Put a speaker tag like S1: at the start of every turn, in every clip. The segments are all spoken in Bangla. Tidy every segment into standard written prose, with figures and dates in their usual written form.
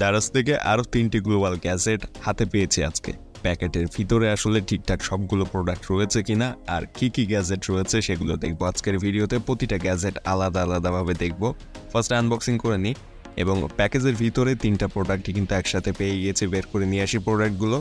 S1: দারাজ থেকে আরও 3টি গ্লোবাল গ্যাজেট হাতে পেয়েছি আজকে। প্যাকেটের ভিতরে আসলে ঠিকঠাক সবগুলো প্রোডাক্ট রয়েছে কিনা আর কি কি গ্যাজেট রয়েছে সেগুলো দেখবো আজকের ভিডিওতে। প্রতিটা গ্যাজেট আলাদা আলাদাভাবে দেখবো। ফার্স্ট আনবক্সিং করে নিই এবং প্যাকেজের ভিতরে 3টা প্রোডাক্টই কিন্তু একসাথে পেয়ে গিয়েছে। বের করে নিয়ে আসি প্রোডাক্টগুলো।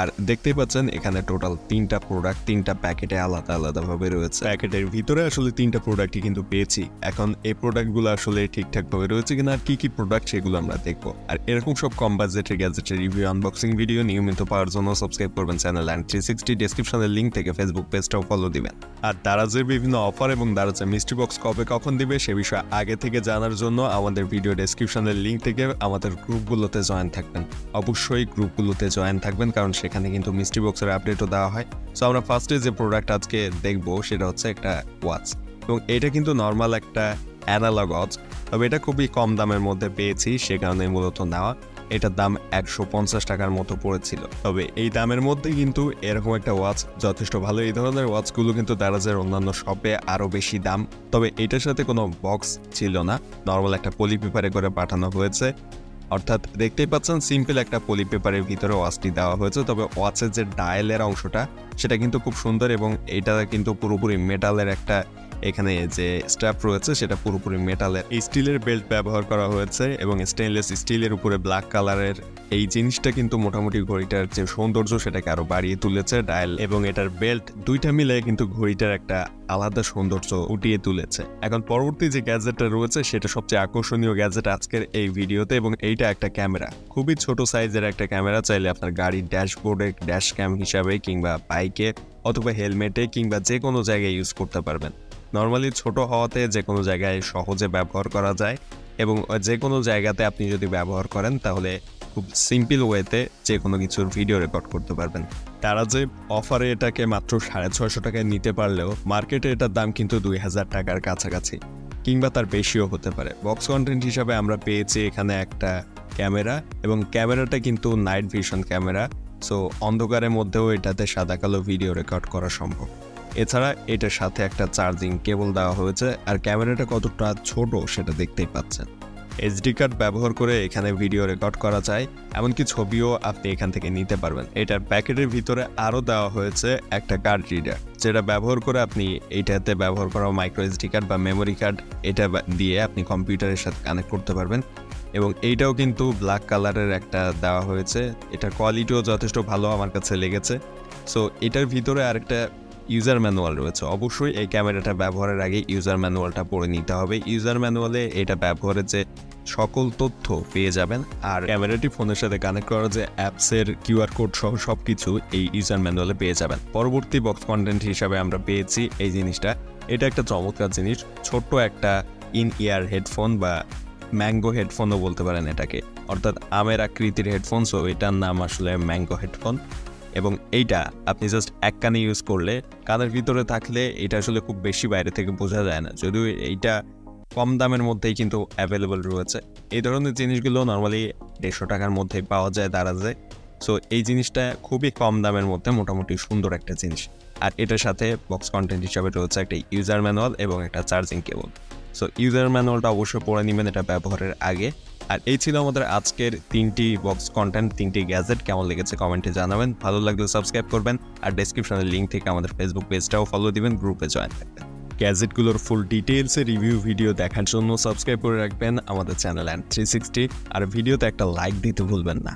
S1: আর দেখতেই পাচ্ছেন এখানে টোটাল 3টা প্রোডাক্ট 3টা প্যাকেটে আলাদা আলাদাভাবে রয়েছে। প্যাকেটের ভিতরে আসলে 3টা প্রোডাক্টই কিন্তু পেয়েছি। এখন এই প্রোডাক্টগুলো আসলে ঠিকঠাকভাবে রয়েছে কিনা আর কি কি প্রোডাক্ট সেগুলো আমরা দেখবো। আর এরকম সব কম বাজেটের গ্যাজেটের রিভিউ আনবক্সিং ভিডিও নিয়মিত পাওয়ার জন্য সাবস্ক্রাইব করবেন চ্যানেল অ্যান্ড 360 ডেসক্রিপশনের লিঙ্ক থেকে ফেসবুক পেজটাও ফলো দিবেন। আর দারাজের বিভিন্ন অফার এবং দারাজের মিস্ট্রি বক্স কবে কখন দিবে সে বিষয়ে আগে থেকে জানার জন্য আমাদের ভিডিও ডেসক্রিপশনের লিঙ্ক থেকে আমাদের গ্রুপগুলোতে জয়েন থাকবেন। অবশ্যই গ্রুপগুলোতে জয়েন থাকবেন কারণ সেখানে কিন্তু মিস্ট্রি বক্সের আপডেটও দেওয়া হয়। সো আমরা ফার্স্টে যে প্রোডাক্ট আজকে দেখবো সেটা হচ্ছে একটা ওয়াচ, এবং এটা কিন্তু নর্মাল একটা অ্যানালগ ওয়াচ, তবে এটা খুবই কম দামের মধ্যে পেয়েছি সে কারণে মূলত নেওয়া। এটার দাম 150 টাকার মতো পড়েছিল, তবে এই দামের মধ্যে কিন্তু এরকম একটা ওয়াচ যথেষ্ট ভালো। এই ধরনের ওয়াচগুলো কিন্তু দারাজের অন্যান্য শপে আরও বেশি দাম, তবে এটার সাথে কোনো বক্স ছিল না, নর্মাল একটা পলি পেপারে করে পাঠানো হয়েছে। অর্থাৎ দেখতেই পাচ্ছেন সিম্পল একটা পলি পেপারের ভিতরে ওয়াচটি দেওয়া হয়েছে, তবে ওয়াচের যে ডায়ালের অংশটা সেটা কিন্তু খুব সুন্দর এবং এটা কিন্তু পুরোপুরি মেটালের একটা এখানে যে স্ট্র্যাপ রয়েছে সেটা পুরোপুরি মেটালের। স্টিলের বেল্ট ব্যবহার করা হয়েছে এবং স্টেনলেস স্টিলের উপরে ব্ল্যাক কালারের এই জিনিসটা কিন্তু মোটামুটি ঘড়িটার যে সৌন্দর্য সেটাকে আরো বাড়িয়ে তুলেছে। ডায়াল এবং এটার বেল্ট দুইটা মিলে কিন্তু ঘড়িটার একটা আলাদা সৌন্দর্য উঠিয়ে তুলেছে। এখন পরবর্তী যে গ্যাজেটটা রয়েছে সেটা সবচেয়ে আকর্ষণীয় গ্যাজেট আজকের এই ভিডিওতে, এবং এইটা একটা ক্যামেরা, খুবই ছোট সাইজের একটা ক্যামেরা। চাইলে আপনার গাড়ির ড্যাশবোর্ডে ড্যাশ ক্যাম হিসাবে কিংবা বাইকে অথবা হেলমেটে কিংবা যে কোনো জায়গায় ইউজ করতে পারবেন। নর্মালি ছোট হওয়াতে যে কোনো জায়গায় সহজে ব্যবহার করা যায় এবং যে কোনো জায়গাতে আপনি যদি ব্যবহার করেন তাহলে খুব সিম্পল ওয়েতে যে কোনো কিছুর ভিডিও রেকর্ড করতে পারবেন। তারা যে অফারে এটাকে মাত্র 650 টাকায় নিতে পারলেও মার্কেটে এটার দাম কিন্তু 2000 টাকার কাছাকাছি কিংবা তার বেশিও হতে পারে। বক্স কন্টেন্ট হিসাবে আমরা পেয়েছি এখানে একটা ক্যামেরা, এবং ক্যামেরাটা কিন্তু নাইট ভিশন ক্যামেরা, সো অন্ধকারের মধ্যেও এটাতে সাদা কালো ভিডিও রেকর্ড করা সম্ভব। এছাড়া এটার সাথে একটা চার্জিং কেবল দেওয়া হয়েছে, আর ক্যামেরাটা কতটা ছোট সেটা দেখতেই পাচ্ছেন। এসডি কার্ড ব্যবহার করে এখানে ভিডিও রেকর্ড করা যায়, এমনকি ছবিও আপনি এখান থেকে নিতে পারবেন। এটার প্যাকেটের ভিতরে আরও দেওয়া হয়েছে একটা কার্ড রিডার, যেটা ব্যবহার করে আপনি এইটাতে ব্যবহার করা মাইক্রো এসডি কার্ড বা মেমোরি কার্ড এটা দিয়ে আপনি কম্পিউটারের সাথে কানেক্ট করতে পারবেন। এবং এইটাও কিন্তু ব্ল্যাক কালারের একটা দেওয়া হয়েছে, এটার কোয়ালিটিও যথেষ্ট ভালো আমার কাছে লেগেছে। সো এটার ভিতরে আরেকটা ইউজার ম্যানুয়াল রয়েছে। অবশ্যই এই ক্যামেরাটা ব্যবহারের আগে ইউজার ম্যানুয়ালটা পড়ে নিতে হবে। ইউজার ম্যানুয়ালে এটা ব্যবহারের যে সকল তথ্য পেয়ে যাবেন, আর ক্যামেরাটি ফোনের সাথে কানেক্ট করা যে অ্যাপসের কিউআর কোড সহ সবকিছু এই ইউজার ম্যানুয়ালে পেয়ে যাবেন। পরবর্তী বক্স কন্টেন্ট হিসাবে আমরা পেয়েছি এই জিনিসটা। এটা একটা চমৎকার জিনিস, ছোট্ট একটা ইন ইয়ার হেডফোন বা ম্যাঙ্গো হেডফোনও বলতে পারেন এটাকে, অর্থাৎ আমের আকৃতির হেডফোন। সো এটার নাম আসলে ম্যাঙ্গো হেডফোন, এবং এইটা আপনি জাস্ট এক কানে ইউজ করলে কানের ভিতরে থাকলে এটা আসলে খুব বেশি বাইরে থেকে বোঝা যায় না, যদিও এইটা কম দামের মধ্যেই কিন্তু অ্যাভেলেবল রয়েছে। এই ধরনের জিনিসগুলো নর্মালি 150 টাকার মধ্যেই পাওয়া যায় দারাজে। সো এই জিনিসটা খুবই কম দামের মধ্যে মোটামুটি সুন্দর একটা জিনিস। আর এটার সাথে বক্স কন্টেন্ট হিসাবে রয়েছে একটা ইউজার ম্যানুয়াল এবং একটা চার্জিং কেবল। সো ইউজার ম্যানুয়ালটা অবশ্যই পড়ে নেবেন এটা ব্যবহারের আগে। আর এই ছিল আমাদের আজকের 3টি বক্স কন্টেন্ট, 3টি গ্যাজেট। কেমন লেগেছে কমেন্টে জানাবেন, ভালো লাগলে সাবস্ক্রাইব করবেন, আর ডেসক্রিপশনের লিঙ্ক থেকে আমাদের ফেসবুক পেজটাও ফলো দিবেন, গ্রুপে জয়েন থাকবেন। গ্যাজেটগুলোর ফুল ডিটেলসে রিভিউ ভিডিও দেখার জন্য সাবস্ক্রাইব করে রাখবেন আমাদের চ্যানেল অ্যান্ড 360, আর ভিডিওতে একটা লাইক দিতে ভুলবেন না।